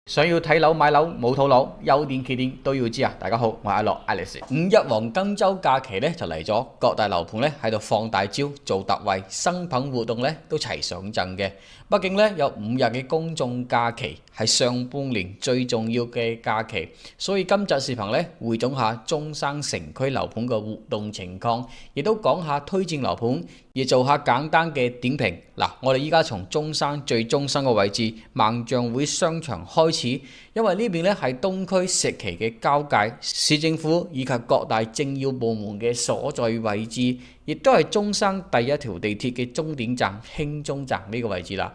想要睇樓買樓冇套路，優點缺點都要知啊！大家好，我係阿樂 Alex。五一黃金週假期咧就嚟咗，各大樓盤咧喺度放大招、做特惠、新品活動咧都齊上陣嘅。畢竟咧有5日嘅公眾假期，係上半年最重要嘅假期，所以今集視頻咧匯總下中山城區樓盤嘅活動情況，亦都講下推薦樓盤，亦做下簡單嘅點評。嗱，我哋依家從中山最中心嘅位置萬象匯商場開始，因為呢邊咧係東區石岐嘅交界，市政府以及各大政要部門嘅所在位置，亦都係中山第一條地鐵嘅終點站興中站呢個位置啦。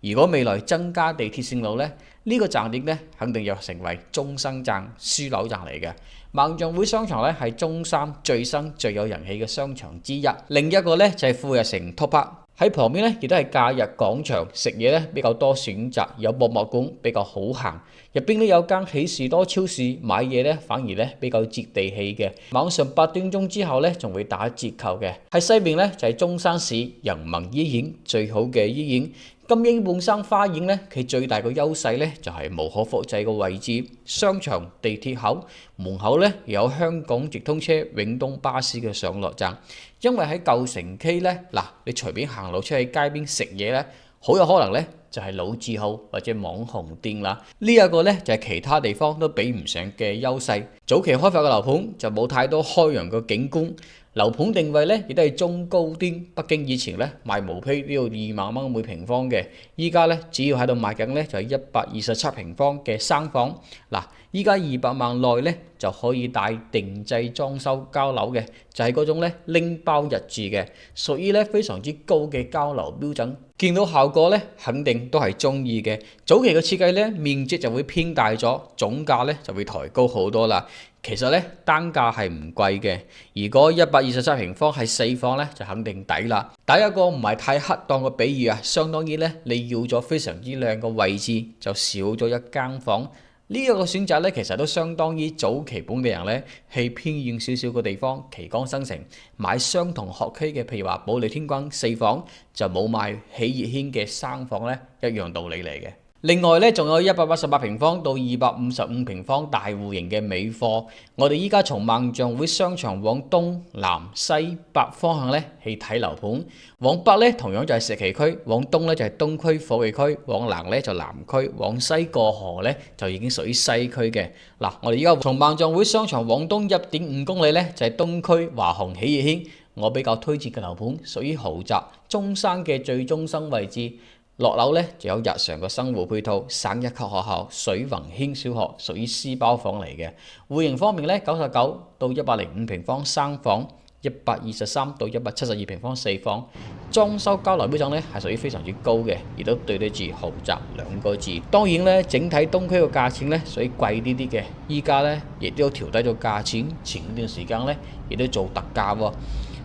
如果未來增加地鐵線路咧，呢個站點咧肯定要成為中山站樞紐站嚟嘅。萬象匯商場咧係中山最新最有人氣嘅商場之一，另一個咧就係富日城 Top Park。喺旁邊咧，亦都係假日廣場，食嘢咧比較多選擇，有博物館比較好行。入邊咧有間喜事多超市，買嘢咧反而咧比較接地氣嘅。晚上8點鐘之後咧，仲會打折扣嘅。喺西邊咧就係中山市人民醫院，最好嘅醫院。金英半山花園咧，佢最大嘅優勢咧就係無可複製嘅位置，商場地鐵口門口咧有香港直通車永東巴士嘅上落站。因為喺舊城區咧，嗱你隨便行路出去街邊食嘢咧，好有可能咧就係老字號或者網紅店啦。呢一個咧就係其他地方都比唔上嘅優勢。早期開發嘅樓盤就冇太多開揚嘅景觀。樓盤定位咧亦都係中高端，畢竟以前咧賣毛坯都要2萬蚊每平方嘅，依家咧只要喺度賣緊咧就係127平方嘅3房。嗱，依家200萬內咧就可以帶定製裝修交樓嘅，就係嗰種咧拎包入住嘅，屬於咧非常之高嘅交樓標準。見到效果咧，肯定都係中意嘅。早期嘅設計咧，面積就會偏大咗，總價咧就會抬高好多啦。其實咧單價係唔貴嘅，如果127平方係4房咧，就肯定抵啦。打一個唔係太恰當嘅比喻啊，相當於咧你要咗非常之靚嘅位置，就少咗一間房。呢一個選擇咧，其實都相當於早期本地人咧去偏遠少少嘅地方，旗杆新城買相同學區嘅，譬如話保利天君4房，就冇買喜悅軒嘅3房咧，一樣道理嚟嘅。另外咧，仲有188平方到255平方大戶型嘅尾貨。我哋依家從萬象匯商場往東南西北方向咧去睇樓盤，往北咧同樣就係石岐區，往東咧就係東區夥計區，往南咧就南區，往西過河咧就已經屬於西區嘅。嗱，我哋依家從萬象匯商場往東1.5公里咧就係東區華鴻喜悅軒，我比較推薦嘅樓盤屬於豪宅，中山嘅最中心位置。落樓咧就有日常嘅生活配套，省一級學校水雲軒小學屬於私包房嚟嘅。戶型方面咧，99到105平方3房，123到172平方4房。裝修交樓標準咧係屬於非常之高嘅，亦都對得住豪宅2個字。當然咧，整體東區嘅價錢咧屬於貴啲啲嘅，依家咧亦都調低咗價錢，前段時間咧亦都做特價喎。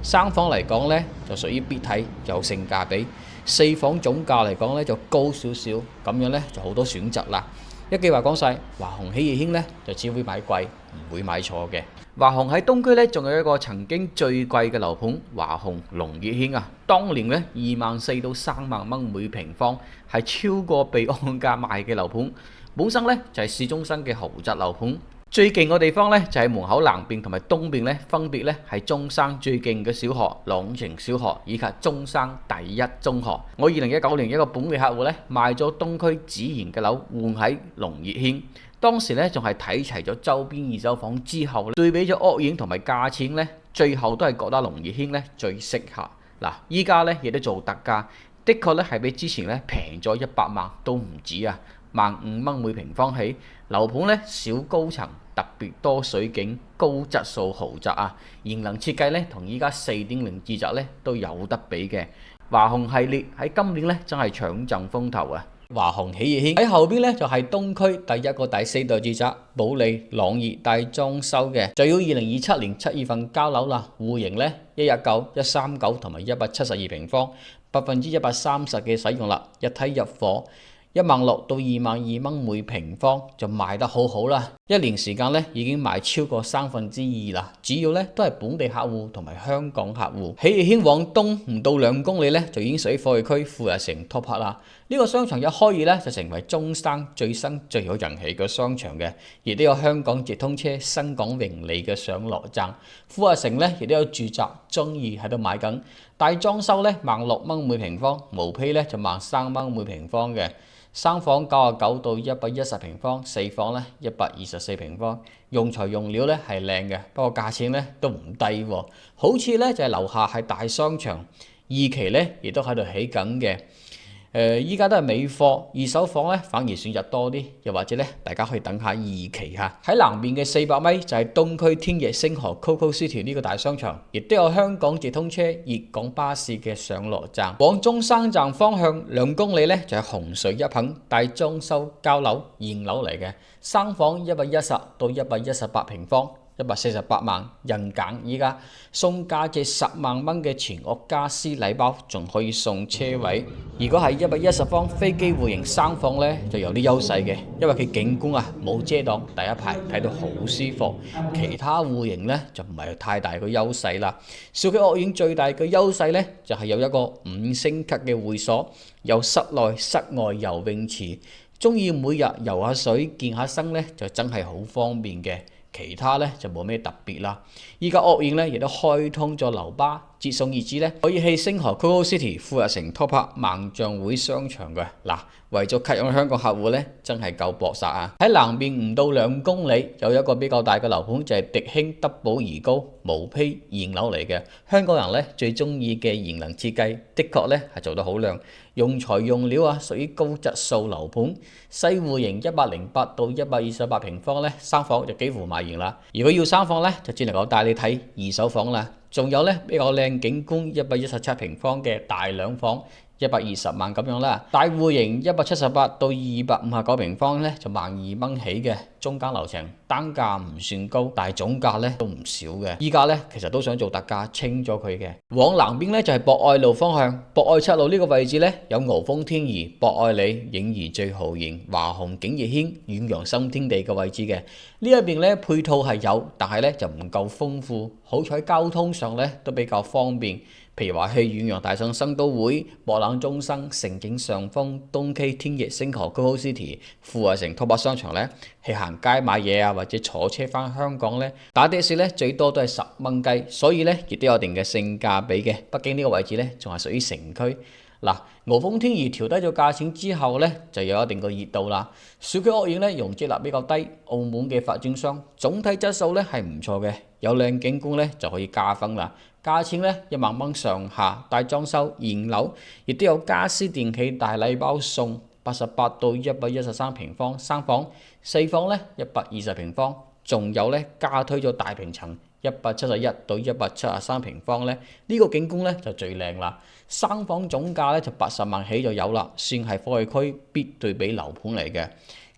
3房嚟講咧就屬於必睇，有性價比。4房總價嚟講咧就高少少，咁樣咧就好多選擇啦。一句話講晒，華鴻喜悅軒咧就只會買貴，唔會買錯嘅。華鴻喺東區咧仲有一個曾經最貴嘅樓盤，華鴻龍悅軒啊，當年咧24000到3萬蚊每平方，係超過被按價賣嘅樓盤。本身咧就係市中心嘅豪宅樓盤。最勁嘅地方咧就係門口南邊同埋東邊咧分別咧係中山最勁嘅小學朗晴小學以及中山第一中學。我2019年一個本地客戶咧賣咗東區紫賢嘅樓換喺龍悅軒，當時咧仲係睇齊咗周邊二手房之後，對比咗屋苑同埋價錢咧，最後都係覺得龍悅軒咧最適合。嗱，依家咧亦都做特價，的確咧係比之前咧平咗100萬都唔止啊，15000蚊每平方起。樓盤咧小高層，特別多水景，高質素豪宅啊！賢能設計咧同依家4.0住宅咧都有得比嘅。華鴻系列喺今年咧真係搶盡風頭啊！華鴻喜悅軒喺後邊咧就係東區第一個第4代住宅保利朗悅帶裝修嘅，就要2027年7月份交樓啦。戶型咧119、139同埋172平方，130%嘅使用率，一梯入伙。16000到22000蚊每平方就賣得好好啦。一年時間咧已經賣超過2/3啦，主要咧都係本地客戶同埋香港客戶。喜業軒往東唔到2公里咧，就已經屬於貨櫃區富日城 Top Park 啦。呢個商場一開業咧就成為中山最新最有人氣嘅商場嘅，亦都有香港直通車新港榮利嘅上落站。富日城咧亦都有住宅中意喺度買緊，大裝修咧16蚊每平方，毛坯咧就13蚊每平方嘅。3房99到110平方，4房咧124平方，用材用料咧係靚嘅，不過價錢咧都唔低喎。好似咧就係樓下係大商場，2期咧亦都喺度起緊嘅。依家都係尾貨，二手房咧反而選擇多啲，又或者咧大家可以等下2期嚇。喺南邊嘅400米就係東區天逸星河 Coco City 呢個大商場，亦都有香港直通車粵港巴士嘅上落站。往中山站方向2公里咧就係紅水一品大裝修交樓現樓嚟嘅，3房110到118平方。148萬人揀，依家送價值10萬蚊嘅全屋家私禮包，仲可以送車位。如果係110方飛機戶型3房咧，就有啲優勢嘅，因為佢景觀冇遮擋，第一排睇到好舒服。其他戶型咧就唔係太大嘅優勢啦。小區屋苑最大嘅優勢咧就係有一個5星級嘅會所，有室內室外游泳池，中意每日游下水健下身咧就真係好方便嘅。其他咧就冇咩特別啦。依家屋苑咧亦都開通咗樓巴，接送兒子咧可以去星河 Coco City 富日城 Top Park 萬象會商場嘅。嗱，為咗吸引香港客戶咧，真係夠搏殺啊！喺南邊唔到2公里，有一個比較大嘅樓盤就係迪興德寶怡高毛坯現樓嚟嘅。香港人咧最中意嘅賢能設計，的確咧係做得好靚，用材用料屬於高質素樓盤。細戶型108到128平方咧，3房就幾乎賣完啦。如果要3房咧，就只能夠帶你睇二手房啦。仲有咧比較靚景觀117平方嘅大2房。120萬咁樣啦，大戶型178到259平方咧就12蚊起嘅，中間樓層單價唔算高，但係總價咧都唔少嘅。依家咧其實都想做特價清咗佢嘅。往南邊咧就係博愛路方向，博愛7路呢個位置咧有鰲峰天怡、博愛里、影怡最豪型、華虹景逸軒、遠洋新天地嘅位置嘅。呢一邊咧配套係有，但係咧就唔夠豐富。好彩交通上咧都比較方便。譬如話去遠洋大創新都會、博覽中心、城景上風、東區天逸星河 Coco City、富日城 Top Park 商場咧，去行街買嘢或者坐車返香港咧，打的士咧最多都係10蚊雞，所以咧亦都有一定嘅性價比嘅。畢竟呢個位置咧仲係屬於城區。嗱，鰲峰天怡調低咗價錢之後咧，就有一定個熱度啦。小區屋苑咧容積率比較低，澳門嘅發展商總體質素咧係唔錯嘅，有靚景觀咧就可以加分啦。價錢咧1萬蚊上下，大裝修現樓，亦都有家私電器大禮包送，88到113平方3房，4房咧120平方，仲有咧加推咗大平層171到173平方咧，呢個景觀咧就最靚啦。3房總價咧就80萬起就有啦，算係貨櫃區必對比樓盤嚟嘅。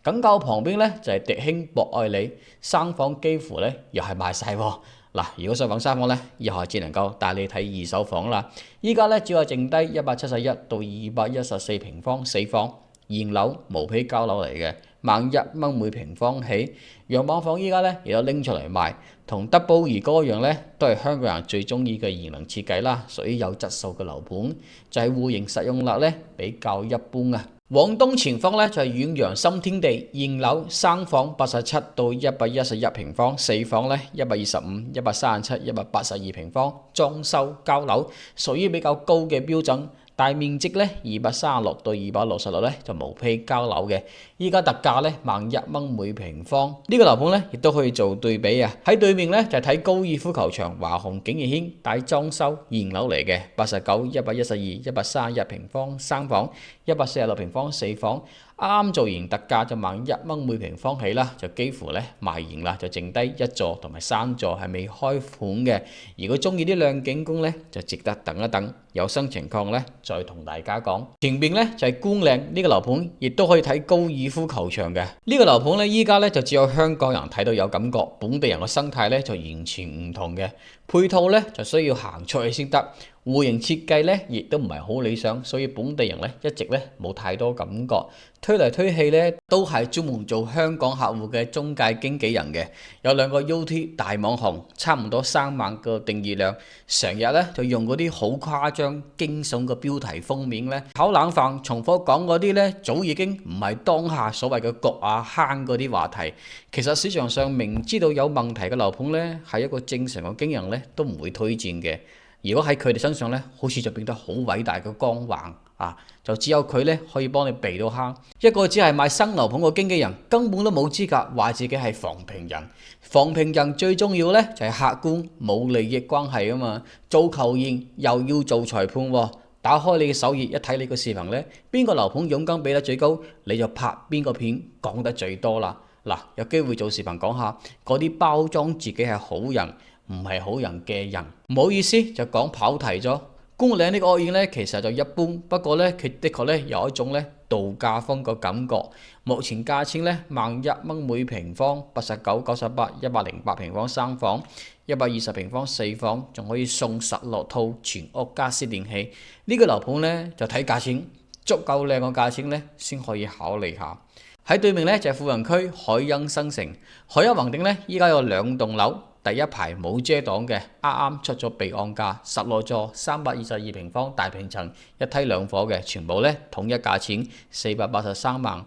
緊靠旁邊咧就係迪興博愛里，3房幾乎咧又係賣晒喎。嗱，如果想揾3房咧，以後只能夠帶你睇二手房啦。依家咧只係剩低171到214平方4房現樓毛坯交樓嚟嘅，11蚊每平方起。洋房房依家咧亦都拎出嚟賣，同德寶怡高一樣咧，都係香港人最中意嘅賢能設計啦，屬於有質素嘅樓盤，就係戶型實用率咧比較一般啊。往東前方咧就係遠洋新天地現樓3房87到111平方，4房咧125、137、182平方，裝修交樓，屬於比較高嘅標準。大面積咧236到266咧就毛坯交樓嘅，依家特價咧11蚊每平方。呢個樓盤咧亦都可以做對比啊。喺對面咧就係睇高爾夫球場華虹景逸軒大裝修現樓嚟嘅，89、112、131平方3房，146平方4房。啱啱做完特價就11蚊每平方起啦，就幾乎咧賣完啦，就剩低1座同埋3座係未開盤嘅。如果中意啲靚景觀咧，就值得等一等，有新情況咧再同大家講。前邊咧就係觀嶺呢個樓盤，亦都可以睇高爾夫球場嘅。呢個樓盤咧依家咧就只有香港人睇到有感覺，本地人嘅生態咧就完全唔同嘅。配套咧就需要行出去先得。戶型設計咧亦都唔係好理想，所以本地人咧一直咧冇太多感覺。推嚟推去咧，都係專門做香港客戶嘅中介經紀人嘅。有兩個 UT 大網紅，差唔多3萬個訂閱量，成日咧就用嗰啲好誇張、驚悚嘅標題封面咧，炒冷飯，重複講嗰啲咧，早已經唔係當下所謂嘅局啊坑嗰啲話題。其實市場上明知道有問題嘅樓盤咧，係一個正常嘅經營咧都唔會推薦嘅。如果喺佢哋身上咧，好似就變得好偉大嘅光環啊！就只有佢咧可以幫你避到坑。一個只係賣新樓盤嘅經紀人，根本都冇資格話自己係房評人。房評人最重要咧就係客觀，冇利益關係啊嘛。做球員又要做裁判喎。打開你嘅首頁一睇你個視頻咧，邊個樓盤佣金比得最高，你就拍邊個片講得最多啦。嗱，有機會做視頻講下嗰啲包裝自己係好人，唔係好人嘅人。唔好意思，就講跑題咗。觀嶺呢個屋苑咧，其實就一般，不過咧佢的確咧有一種咧度假風嘅感覺。目前價錢咧11,000蚊每平方，89、98、108平方3房，120平方4房，仲可以送16套全屋家私電器。呢個樓盤咧就睇價錢，足夠靚嘅價錢咧先可以考慮下。喺對面咧就係富人區海欣新城，海欣宏鼎咧依家有2棟樓。第一排冇遮擋嘅，啱啱出咗備案價，16座322平方大平層，一梯兩伙嘅，全部咧統一價錢483萬，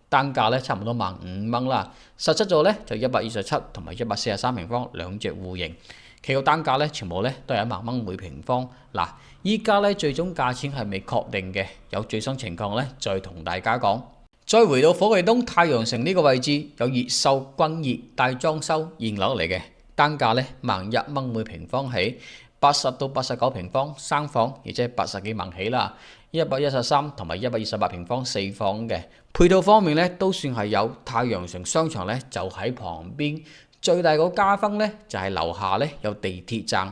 單價咧差唔多15,000蚊啦。17座咧就127同埋143平方兩隻戶型，其個單價咧全部咧都係10,000蚊每平方。嗱，依家咧最終價錢係未確定嘅，有最新情況咧再同大家講。再回到火炬東太陽城呢個位置，有越秀君悦大裝修現樓嚟嘅。單價咧11,000蚊每平方起，80到89平方3房，亦即係80幾萬起啦。113同埋128平方4房嘅配套方面咧，都算係有。太陽城商場咧就喺旁邊，最大個加分咧就係樓下咧有地鐵站。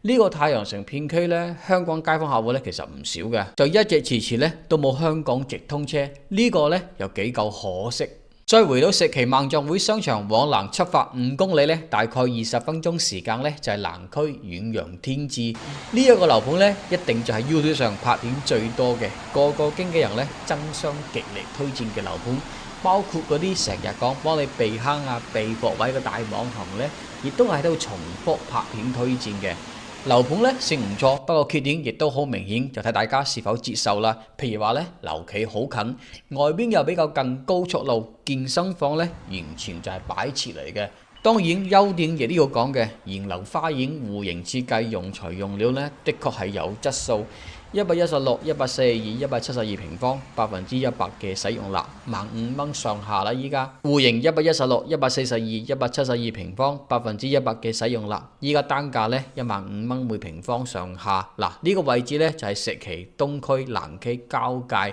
呢個太陽城片區咧，香港街坊客戶咧其實唔少嘅，就一直遲遲咧都冇香港直通車，呢個咧又幾夠可惜。再回到石岐萬象匯商場往南出發5公里咧，大概20分鐘時間咧就係南區遠洋天字呢一個樓盤咧，一定就係 YouTube 上拍片最多嘅，個個經紀人咧爭相極力推薦嘅樓盤，包括嗰啲成日講幫你避坑啊、避伏位嘅大網紅咧，亦都係喺度重複拍片推薦嘅。樓盤咧算唔錯，不過缺點亦都好明顯，就睇大家是否接受啦。譬如話咧，樓企好近，外邊又比較近高速路，健身房咧完全就係擺設嚟嘅。當然優點亦都要講嘅，檐樓花園戶型設計用材用料咧，的確係有質素。116、142、172平方，100%嘅使用率，15,000蚊上下啦。依家戶型116、142、172平方，100%嘅使用率，依家單價咧15,000蚊每平方上下。嗱，呢個位置咧就係石岐東區南區交界，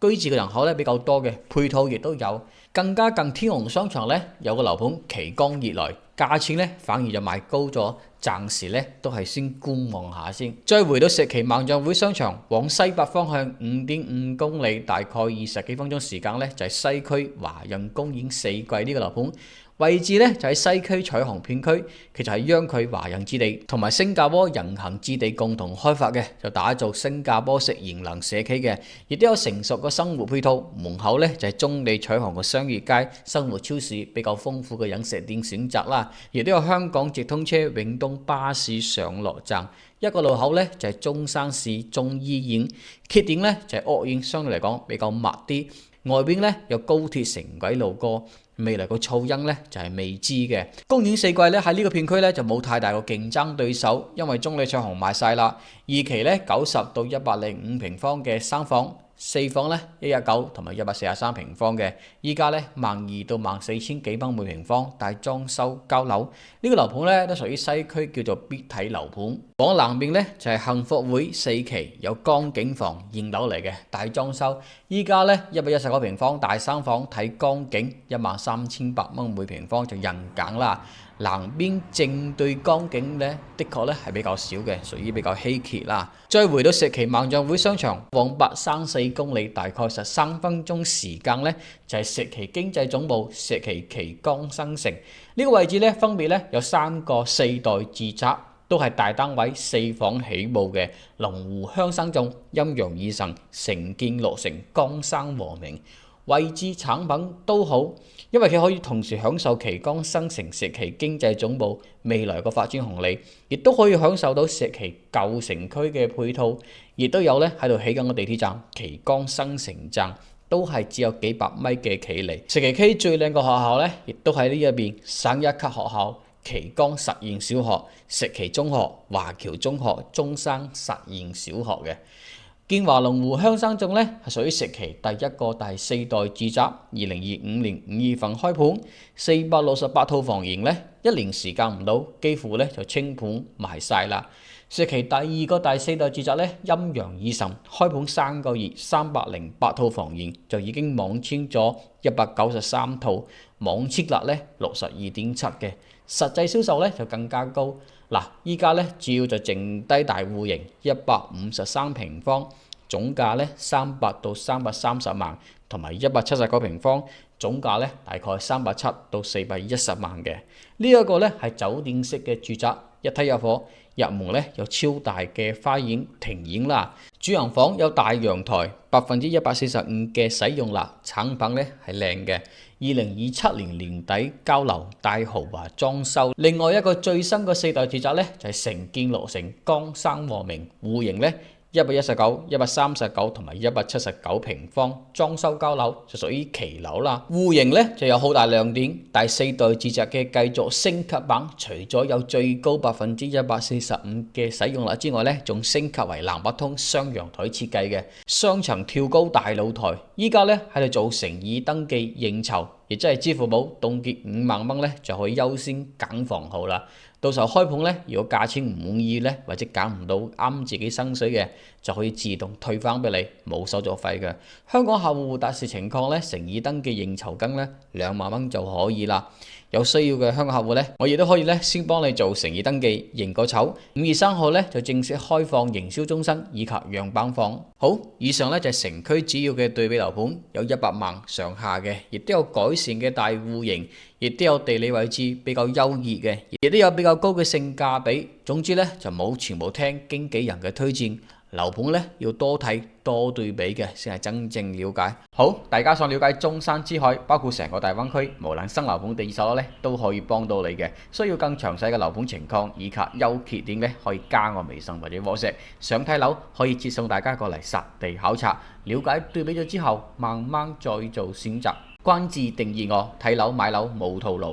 居住嘅人口咧比較多嘅，配套亦都有。更加近天虹商場咧有個樓盤奇光悅來，價錢咧反而就賣高咗，暫時咧都係先觀望下先。再回到石岐萬象匯商場往西北方向5.5公里，大概20幾分鐘時間咧就係西區華潤公園4季呢個樓盤。位置咧就喺西區彩虹片區，其實係央佢華潤置地同埋新加坡人行置地共同開發嘅，就打造新加坡式賢能社區嘅，亦都有成熟嘅生活配套。門口咧就係中利彩虹嘅商業街、生活超市，比較豐富嘅飲食店選擇啦，亦都有香港直通車永東巴士上落站。一個路口咧就係中山市中醫院，缺點咧就係屋苑相對嚟講比較密啲，外邊咧有高鐵城軌路過。未來個噪音咧就係未知嘅。公園4季咧喺呢個片區咧就冇太大個競爭對手，因為中利彩虹賣晒啦。二期咧90到105平方嘅3房，4房咧119同埋143平方嘅，依家咧12,000到14,000幾蚊每平方，但係裝修交樓。呢個樓盤咧都屬於西區叫做必睇樓盤。往南邊咧就係幸福會4期，有江景房現樓嚟嘅大裝修，依家咧119平方大3房睇江景13,800蚊每平方就人揀啦。南邊正對江景咧，的確咧係比較少嘅，屬於比較稀缺啦。再回到石岐萬象匯商場往北34公里，大概13分鐘時間咧，就係石岐經濟總部石岐旗江新城呢個位置咧，分別咧有3個4代住宅，都係大單位4房起步嘅。龍湖香山頌、陰陽二神、城建綠城、江山和明。位置產品都好，因為佢可以同時享受旗江新城石岐經濟總部未來嘅發展紅利，亦都可以享受到石岐舊城區嘅配套，亦都有咧喺度起緊嘅地鐵站旗江新城站，都係只有幾百米嘅距離。石岐區最靚嘅學校咧，亦都喺呢一邊，省一級學校旗江實驗小學、石岐中學、華僑中學、中山實驗小學嘅。建華龍湖鄉山頌咧係屬於石岐第一個第四代住宅，2025年5月份開盤，468套房型咧，一年時間唔到，幾乎咧就清盤賣晒啦。石岐第二個第四代住宅咧，陰陽已神，開盤3個月，308套房型就已經網簽咗193套，網簽率咧62.7嘅，實際銷售咧就更加高。嗱，依家咧主要就剩低大戶型153平方，總價咧300到330萬，同埋179平方，總價咧大概370到410萬嘅。呢一個咧係酒店式嘅住宅，一梯一伙，入門咧有超大嘅花園庭院啦，主人房有大陽台，145%嘅使用率，產品咧係靚嘅。2027年年底交樓帶豪華裝修。另外一個最新嘅四代住宅咧就係城建落成江山和明，戶型咧119、139同埋179平方，裝修交樓就屬於騎樓啦。戶型咧就有好大亮點，第四代住宅嘅繼續升級版，除咗有最高145%嘅使用率之外咧，仲升級為南北通雙陽台設計嘅雙層跳高大露台。依家咧喺度做誠意登記認籌，亦即係支付寶凍結5萬蚊咧就可以優先揀房號啦。到時候開盤咧，如果價錢唔滿意咧，或者揀唔到啱自己心水嘅，就可以自動退翻俾你，冇手續費嘅。香港客戶特殊情況咧，誠意登記認籌金咧2萬蚊就可以啦。有需要嘅香港客戶咧，我亦都可以咧先幫你做誠意登記認個籌。5月3號咧就正式開放營銷中心以及樣板房。好，以上咧就係城區主要嘅對比樓盤，有100萬上下嘅，亦都有改善嘅大戶型，亦都有地理位置比較優異嘅，亦都有比較高嘅性價比。總之咧就冇全部聽經紀人嘅推薦。樓盤咧要多睇多對比嘅，先係真正了解。好，大家想了解中山之海，包括成個大灣區，無論新樓盤、第二手樓咧，都可以幫到你嘅。需要更詳細嘅樓盤情況以及優缺點咧，可以加我微信或者 WhatsApp。想睇樓可以接送大家過嚟實地考察，了解對比咗之後，慢慢再做選擇。關注訂閱我，睇樓買樓冇套路。